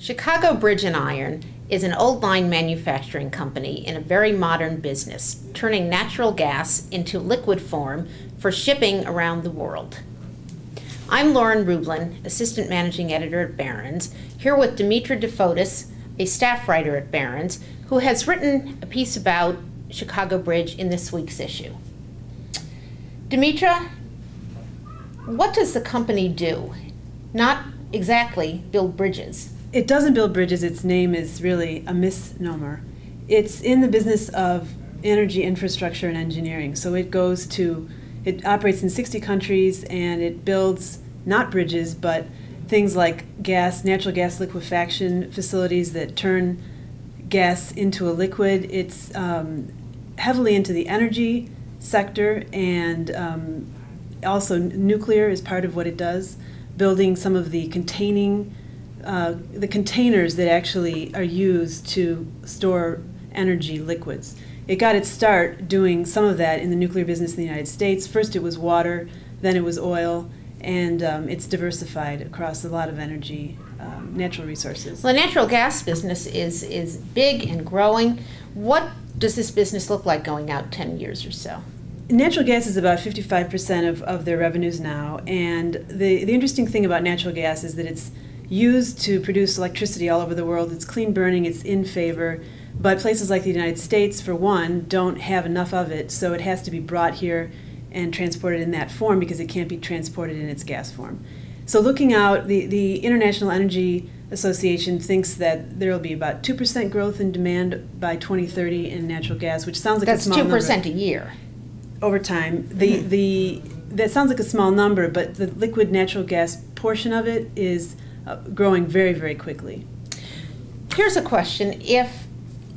Chicago Bridge and Iron is an old line manufacturing company in a very modern business, turning natural gas into liquid form for shipping around the world. I'm Lauren Rublin, Assistant Managing Editor at Barron's, here with Dimitra DeFotis, a staff writer at Barron's, who has written a piece about Chicago Bridge in this week's issue. Dimitra, what does the company do? Not exactly build bridges. It doesn't build bridges. Its name is really a misnomer. It's in the business of energy infrastructure and engineering. So it operates in 60 countries, and it builds not bridges, but things like natural gas liquefaction facilities that turn gas into a liquid. It's heavily into the energy sector, and also nuclear is part of what it does, building some of the containers that actually are used to store energy liquids. It got its start doing some of that in the nuclear business in the United States. First it was water, then it was oil, and it's diversified across a lot of energy, natural resources. Well, the natural gas business is big and growing. What does this business look like going out 10 years or so? Natural gas is about 55% of their revenues now, and the interesting thing about natural gas is that it's used to produce electricity all over the world. It's clean burning, it's in favor, but places like the United States, for one, don't have enough of it, so it has to be brought here and transported in that form because it can't be transported in its gas form. So looking out, the International Energy Association thinks that there will be about 2% growth in demand by 2030 in natural gas, which sounds like a small number. That's 2% a year. Over time. That sounds like a small number, but the liquid natural gas portion of it is growing very, very quickly. Here's a question. If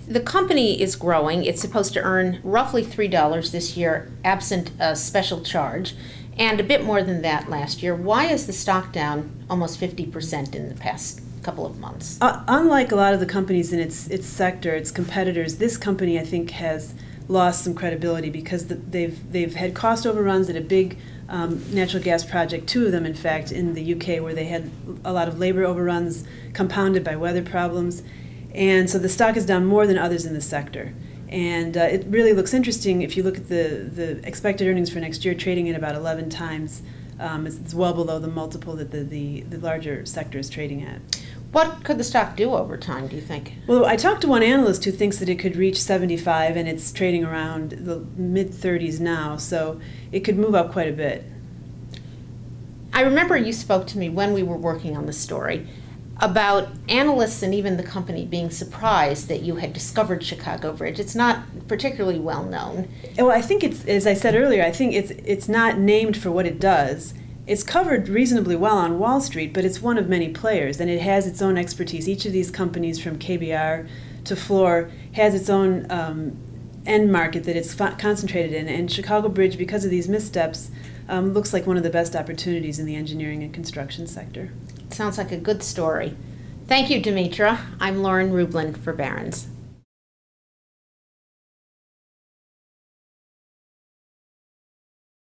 the company is growing, it's supposed to earn roughly $3 this year, absent a special charge, and a bit more than that last year. Why is the stock down almost 50% in the past couple of months? Unlike a lot of the companies in its sector, its competitors, this company, I think, has lost some credibility because they've had cost overruns at a big natural gas project, two of them in fact in the UK, where they had a lot of labor overruns compounded by weather problems, and so the stock is down more than others in the sector. And it really looks interesting if you look at the expected earnings for next year, trading at about 11 times. It's well below the multiple that the larger sector is trading at. What could the stock do over time, do you think? Well, I talked to one analyst who thinks that it could reach 75, and it's trading around the mid-30s now, so it could move up quite a bit. I remember you spoke to me when we were working on the story about analysts and even the company being surprised that you had discovered Chicago Bridge. It's not particularly well known. Well, I think it's, as I said earlier, I think it's not named for what it does. It's covered reasonably well on Wall Street, but it's one of many players, and it has its own expertise. Each of these companies, from KBR to Fluor, has its own end market that it's concentrated in, and Chicago Bridge, because of these missteps, looks like one of the best opportunities in the engineering and construction sector. Sounds like a good story. Thank you, Dimitra. I'm Lauren Rublin for Barron's.